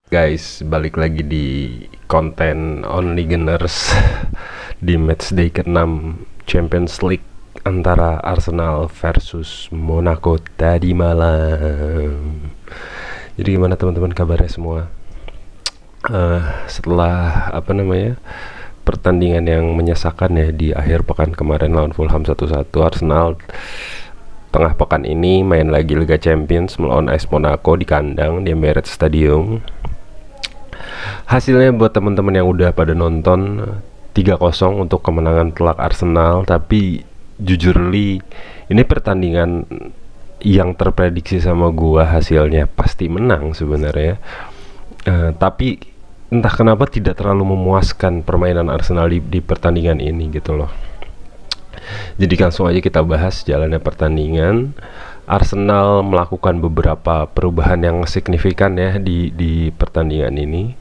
Guys, balik lagi di konten Only Gunners di matchday ke-6 Champions League antara Arsenal versus Monaco tadi malam. Jadi gimana teman-teman kabarnya semua? Setelah pertandingan yang menyesakan ya di akhir pekan kemarin lawan Fulham 1-1, Arsenal tengah pekan ini main lagi Liga Champions melawan AS Monaco di kandang di Emirates Stadium. Hasilnya buat teman-teman yang udah pada nonton 3-0 untuk kemenangan telak Arsenal. Tapi jujur li, ini pertandingan yang terprediksi sama gua hasilnya pasti menang sebenarnya. Tapi entah kenapa tidak terlalu memuaskan permainan Arsenal di pertandingan ini gitu loh. Jadi langsung aja kita bahas jalannya pertandingan. Arsenal melakukan beberapa perubahan yang signifikan ya di pertandingan ini.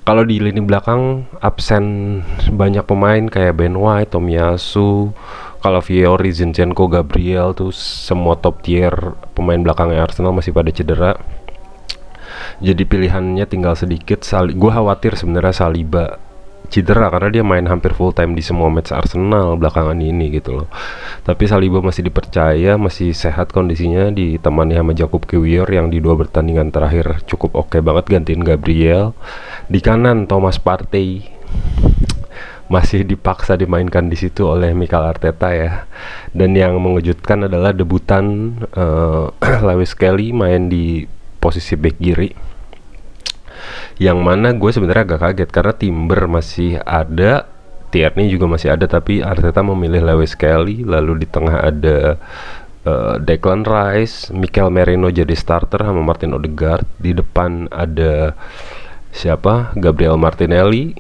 Kalau di lini belakang absen banyak pemain kayak Ben White, Tomiyasu, Calafiori, Zinchenko, Gabriel tuh semua top tier pemain belakangnya Arsenal masih pada cedera. Jadi pilihannya tinggal sedikit. Gue khawatir sebenarnya Saliba cedera karena dia main hampir full time di semua match Arsenal belakangan ini gitu loh. Tapi Saliba masih dipercaya, masih sehat kondisinya, ditemani sama Jakub Kiwior yang di 2 pertandingan terakhir cukup oke banget gantiin Gabriel. Di kanan Thomas Partey masih dipaksa dimainkan di situ oleh Mikel Arteta ya. Dan yang mengejutkan adalah debutan Lewis Kelly main di posisi back kiri, yang mana gue sebenarnya agak kaget karena Timber masih ada, Tierney juga masih ada, tapi Arteta memilih Lewis Kelly. Lalu di tengah ada Declan Rice, Mikel Merino jadi starter sama Martin Odegaard. Di depan ada Gabriel Martinelli,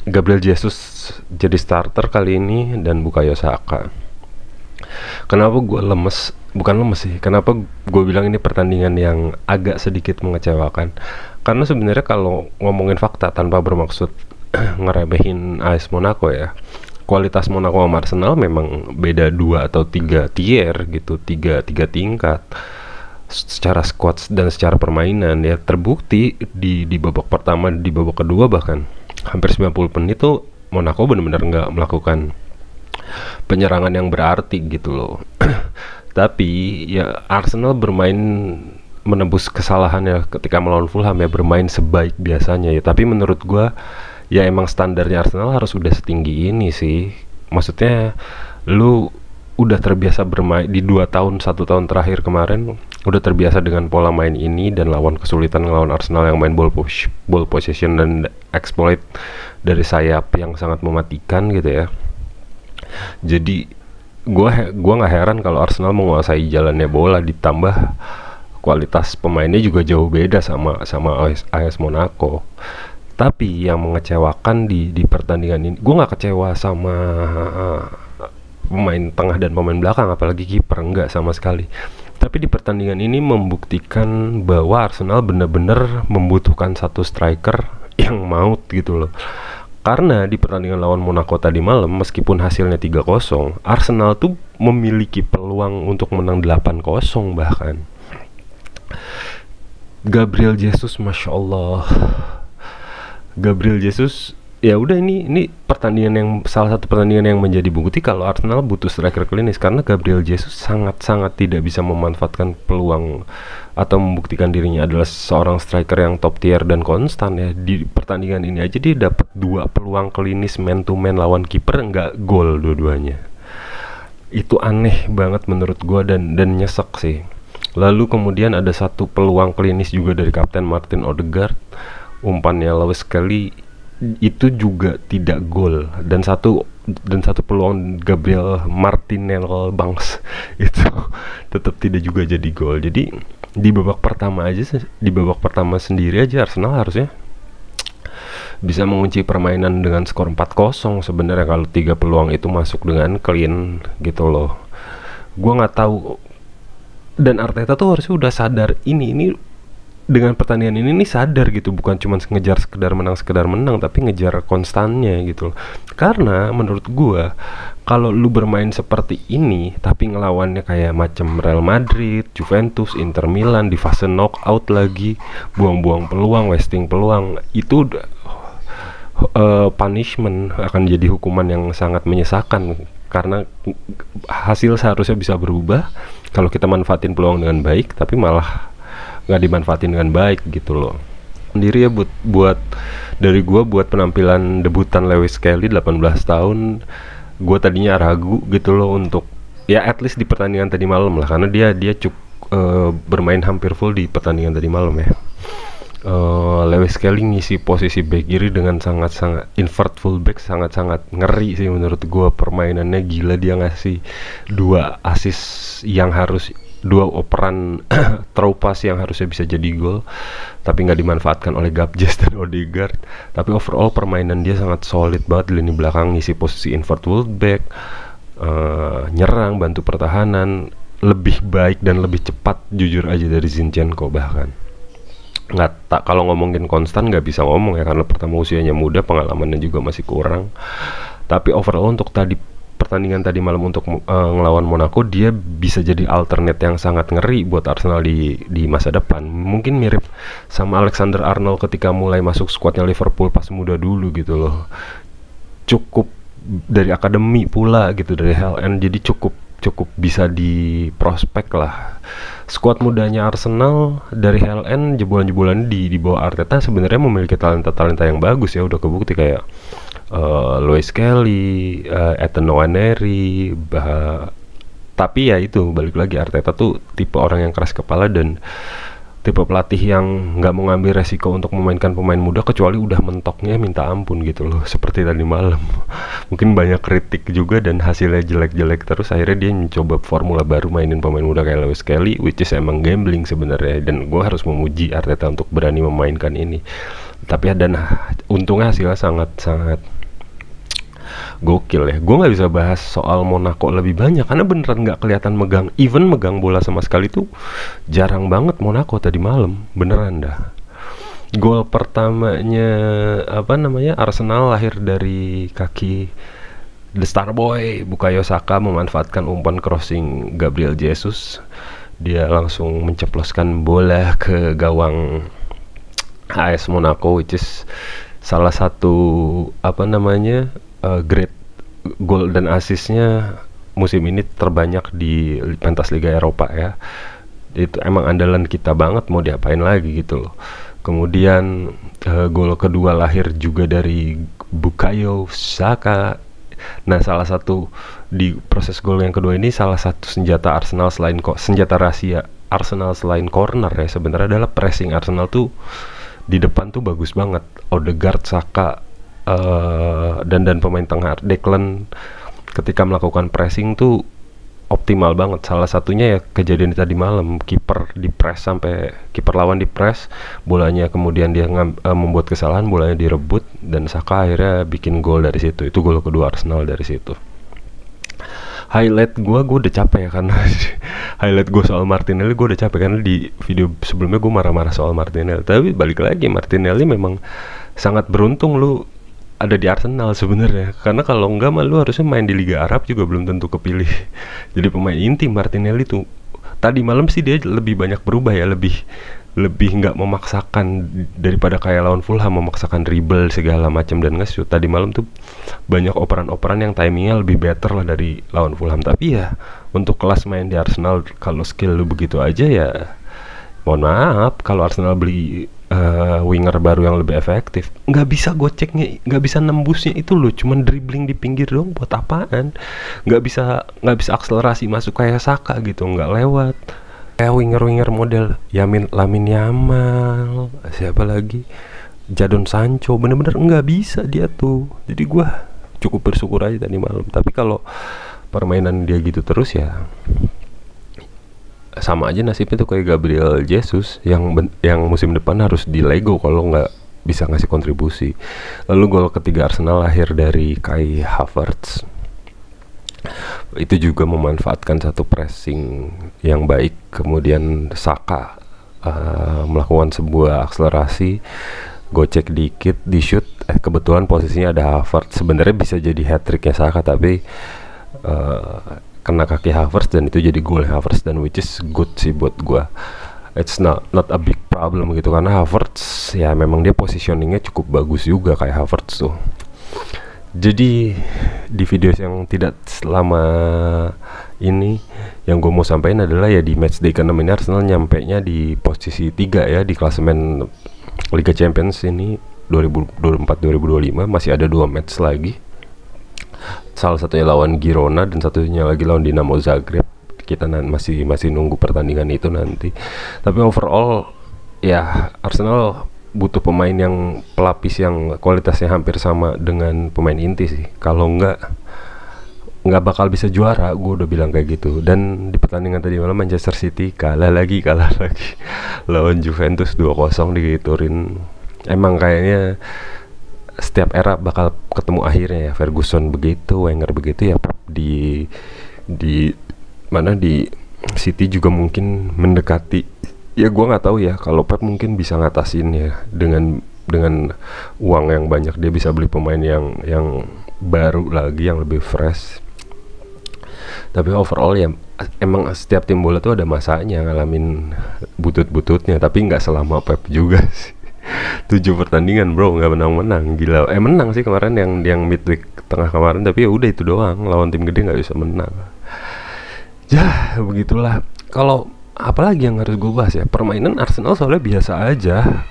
Gabriel Jesus jadi starter kali ini, dan Bukayo Saka. Kenapa gue bukan lemes sih, kenapa gue bilang ini pertandingan yang agak sedikit mengecewakan? Karena sebenarnya kalau ngomongin fakta tanpa bermaksud ngeremehin AS Monaco ya, kualitas Monaco sama Arsenal memang beda 2 atau 3 tier gitu, 3 tingkat secara squad dan secara permainan ya. Terbukti di babak pertama, di babak kedua bahkan hampir 90 menit tuh Monaco benar-benar nggak melakukan penyerangan yang berarti gitu loh. Tapi ya Arsenal bermain menebus kesalahannya ketika melawan Fulham ya, bermain sebaik biasanya ya. Tapi menurut gua ya emang standarnya Arsenal harus udah setinggi ini sih. Maksudnya lu udah terbiasa bermain di 1 tahun terakhir kemarin, udah terbiasa dengan pola main ini dan lawan kesulitan ngelawan Arsenal yang main ball possession dan exploit dari sayap yang sangat mematikan gitu ya. Jadi gua nggak heran kalau Arsenal menguasai jalannya bola, ditambah kualitas pemainnya juga jauh beda sama AS Monaco. Tapi yang mengecewakan di pertandingan ini, gue nggak kecewa sama pemain tengah dan pemain belakang, apalagi kiper, enggak sama sekali. Tapi di pertandingan ini membuktikan bahwa Arsenal benar-benar membutuhkan satu striker yang maut gitu loh. Karena di pertandingan lawan Monaco tadi malam, meskipun hasilnya 3-0, Arsenal tuh memiliki peluang untuk menang 8-0 bahkan. Gabriel Jesus, Masya Allah, Gabriel Jesus ya udah, ini pertandingan yang salah satu pertandingan yang menjadi bukti kalau Arsenal butuh striker klinis, karena Gabriel Jesus sangat-sangat tidak bisa memanfaatkan peluang atau membuktikan dirinya adalah seorang striker yang top tier dan konstan ya. Di pertandingan ini aja dia dapat 2 peluang klinis man to man lawan kiper, nggak gol dua-duanya. Itu aneh banget menurut gua dan nyesek sih. Lalu kemudian ada 1 peluang klinis juga dari Kapten Martin Odegaard, umpannya Lewis Kelly itu juga tidak gol, dan satu peluang Gabriel Martinelli Banks itu tetap tidak juga jadi gol. Jadi di babak pertama sendiri aja Arsenal harusnya bisa mengunci permainan dengan skor 4-0 sebenarnya kalau 3 peluang itu masuk dengan clean gitu loh. Gua nggak tahu, dan Arteta tuh harusnya udah sadar ini dengan pertandingan ini nih sadar gitu, bukan cuma ngejar sekedar menang tapi ngejar konstannya gitu loh. Karena menurut gua kalau lu bermain seperti ini tapi ngelawannya kayak macam Real Madrid, Juventus, Inter Milan di fase knockout lagi, buang-buang peluang, wasting peluang, itu punishment, akan jadi hukuman yang sangat menyesakan karena hasil seharusnya bisa berubah kalau kita manfaatin peluang dengan baik, tapi malah nggak dimanfaatin dengan baik gitu loh. Sendiri ya buat dari gua, buat penampilan debutan Lewis Kelly 18 tahun, gua tadinya ragu gitu loh untuk ya at least di pertandingan tadi malam lah, karena dia cukup bermain hampir full di pertandingan tadi malam ya. Lewis Kelly ngisi posisi back kiri dengan sangat-sangat invert fullback, sangat-sangat ngeri sih menurut gua. Permainannya gila, dia ngasih 2 assist yang harus 2 operan throw pass yang harusnya bisa jadi gol tapi nggak dimanfaatkan oleh Gabjes dan Odegaard. Tapi overall permainan dia sangat solid banget di lini belakang, ngisi posisi invert fullback, nyerang, bantu pertahanan, lebih baik dan lebih cepat jujur aja dari Zinchenko. Bahkan kalau ngomongin konstan nggak bisa ngomong ya, karena pertama usianya muda, pengalamannya juga masih kurang. Tapi overall untuk pertandingan tadi malam untuk ngelawan Monaco, dia bisa jadi alternate yang sangat ngeri buat Arsenal di masa depan. Mungkin mirip sama Alexander Arnold ketika mulai masuk skuadnya Liverpool pas muda dulu gitu loh. Cukup dari akademi pula gitu, dari HLN, jadi cukup bisa di prospek lah. Skuad mudanya Arsenal dari HLN jebolan-jebolan di bawah Arteta sebenarnya memiliki talenta yang bagus ya, udah kebukti kayak Lewis Kelly, Ethan Nwaneri, tapi ya itu balik lagi, Arteta tuh tipe orang yang keras kepala dan tipe pelatih yang nggak mau ngambil resiko untuk memainkan pemain muda kecuali udah mentoknya minta ampun gitu loh, seperti tadi malam. Mungkin banyak kritik juga dan hasilnya jelek-jelek terus, akhirnya dia mencoba formula baru mainin pemain muda kayak Lewis Kelly, which is emang gambling sebenarnya, dan gue harus memuji Arteta untuk berani memainkan ini. Tapi dan untungnya hasilnya sangat-sangat gokil ya. Gue nggak bisa bahas soal Monaco lebih banyak karena beneran nggak kelihatan megang bola sama sekali tuh jarang banget Monaco tadi malam, beneran dah. Gol pertamanya Arsenal lahir dari kaki The Star Boy Bukayo Saka, memanfaatkan umpan crossing Gabriel Jesus. Dia langsung menceploskan bola ke gawang AS Monaco, which is salah satu grade gol dan asisnya musim ini terbanyak di pentas Liga Eropa ya. Itu emang andalan kita banget, mau diapain lagi gitu loh. Kemudian gol kedua lahir juga dari Bukayo Saka. Nah, salah satu di proses gol yang kedua ini, salah satu senjata Arsenal senjata rahasia Arsenal selain corner ya sebenarnya adalah pressing. Arsenal tuh di depan tuh bagus banget. Odegaard, Saka, dan pemain tengah Declan ketika melakukan pressing tuh optimal banget. Salah satunya ya kejadian tadi malam, kiper lawan di press, bolanya kemudian dia membuat kesalahan, bolanya direbut dan Saka akhirnya bikin gol dari situ. Itu gol kedua Arsenal dari situ. Highlight gue udah capek ya, karena highlight gue soal Martinelli, gue udah capek karena di video sebelumnya gue marah-marah soal Martinelli. Tapi balik lagi, Martinelli memang sangat beruntung lu ada di Arsenal sebenarnya, karena kalau enggak mah lu harusnya main di Liga Arab juga belum tentu kepilih jadi pemain inti. Martinelli tuh tadi malam sih dia lebih banyak berubah ya, lebih nggak memaksakan daripada kayak lawan Fulham, memaksakan dribble segala macam dan nge-shoot. Tadi malam tuh banyak operan-operan yang timingnya lebih better lah dari lawan Fulham. Tapi ya untuk kelas main di Arsenal, kalau skill lu begitu aja ya mohon maaf, kalau Arsenal beli winger baru yang lebih efektif, nggak bisa goceknya, nggak bisa nembusnya itu loh, cuman dribbling di pinggir dong, buat apaan? Nggak bisa akselerasi masuk kayak Saka gitu, nggak lewat. Kayak winger model Lamine Yamal, siapa lagi, Jadon Sancho, bener-bener nggak bisa dia tuh. Jadi gue cukup bersyukur aja tadi malam. Tapi kalau permainan dia gitu terus ya sama aja nasibnya tuh kayak Gabriel Jesus yang musim depan harus di Lego kalau nggak bisa ngasih kontribusi. Lalu gol ketiga Arsenal lahir dari Kai Havertz. Itu juga memanfaatkan satu pressing yang baik. Kemudian Saka melakukan sebuah akselerasi, gocek dikit di shoot, kebetulan posisinya ada Havertz. Sebenarnya bisa jadi hat tricknya Saka, tapi kena kaki Havertz dan itu jadi gol Havertz, dan which is good sih buat gua. It's not a big problem gitu, karena Havertz ya memang dia positioningnya cukup bagus juga kayak Havertz tuh. Jadi di video yang tidak lama ini yang gue mau sampaikan adalah ya di match day ke-6 ini Arsenal nyampe nya di posisi 3 ya di klasemen Liga Champions ini 2024-2025. Masih ada 2 match lagi, salah satunya lawan Girona dan satunya lagi lawan Dinamo Zagreb. Kita masih nunggu pertandingan itu nanti. Tapi overall ya Arsenal butuh pemain yang pelapis yang kualitasnya hampir sama dengan pemain inti sih. Kalau nggak bakal bisa juara, gue udah bilang kayak gitu. Dan di pertandingan tadi malam Manchester City kalah lagi lawan Juventus 2-0 di Turin. Emang kayaknya setiap era bakal ketemu akhirnya ya. Ferguson begitu, Wenger begitu, ya Pep di City juga mungkin mendekati. Ya gue nggak tahu ya, kalau Pep mungkin bisa ngatasin ya dengan uang yang banyak, dia bisa beli pemain yang baru lagi, yang lebih fresh. Tapi overall ya emang setiap tim bola tuh ada masanya ngalamin butut-bututnya, tapi nggak selama Pep juga sih. 7 pertandingan bro, nggak menang-menang, gila. Menang sih kemarin yang midweek tengah kemarin, tapi ya udah itu doang, lawan tim gede nggak bisa menang. Ya begitulah. Kalau apalagi yang harus gue bahas ya, permainan Arsenal soalnya biasa aja.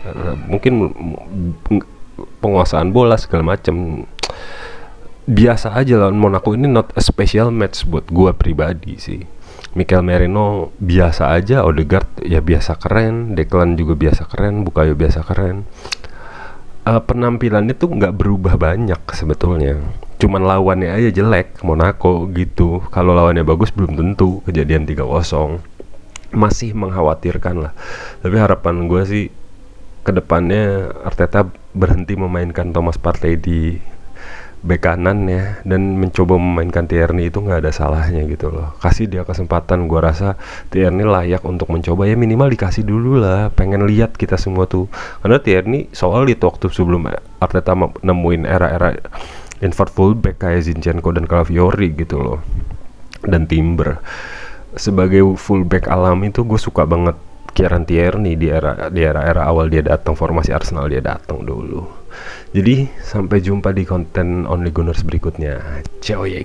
Mungkin penguasaan bola segala macam biasa aja lawan Monaco ini, not a special match buat gue pribadi sih. Mikel Merino biasa aja, Odegaard ya biasa keren, Declan juga biasa keren, Bukayo biasa keren. Penampilannya tuh nggak berubah banyak sebetulnya, cuman lawannya aja jelek, Monaco gitu. Kalau lawannya bagus belum tentu kejadian 3-0. Masih mengkhawatirkan lah. Tapi harapan gue sih kedepannya Arteta berhenti memainkan Thomas Partey di bek kanan ya, dan mencoba memainkan Tierney. Itu nggak ada salahnya gitu loh. Kasih dia kesempatan. Gue rasa Tierney layak untuk mencoba ya, minimal dikasih dulu lah. Pengen lihat kita semua tuh, karena Tierney solid waktu sebelum Arteta nemuin era-era invert fullback kayak Zinchenko dan Calafiori gitu loh, dan Timber. Sebagai fullback alami itu gue suka banget Kieran Tierney di era awal dia datang, formasi Arsenal dia datang dulu. Jadi sampai jumpa di konten Only Gunners berikutnya. Ciao ya.